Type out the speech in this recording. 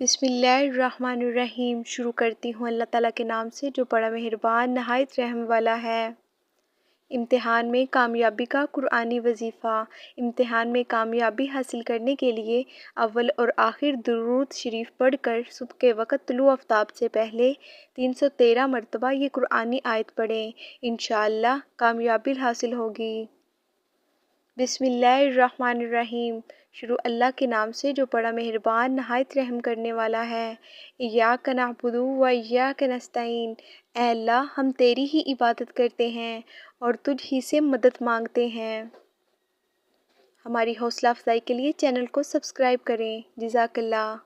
बिस्मिल्लाहिर्रहमानिर्रहीम। शुरू करती हूँ अल्लाह ताला के नाम से जो बड़ा मेहरबान नहायत रहम वाला है। इम्तिहान में कामयाबी का कुरानी वजीफ़ा। इम्तिहान में कामयाबी हासिल करने के लिए अव्वल और आखिर दुरूद शरीफ पढ़कर सुबह के वक़्त तुलू आफ्ताब से पहले 313 मरतबा ये कुरानी आयत पढ़ें। इंशाअल्लाह कामयाबी हासिल होगी। बिस्मिल्लाहिर्रहमानिर्रहीम। शुरू अल्लाह के नाम से जो बड़ा मेहरबान नहायत रहम करने वाला है। इय्याका नअबुदु व इय्याका नस्तईन। ऐ अल्लाह हम तेरी ही इबादत करते हैं और तुझ ही से मदद मांगते हैं। हमारी हौसला अफजाई के लिए चैनल को सब्सक्राइब करें। जज़ाकल्लाह।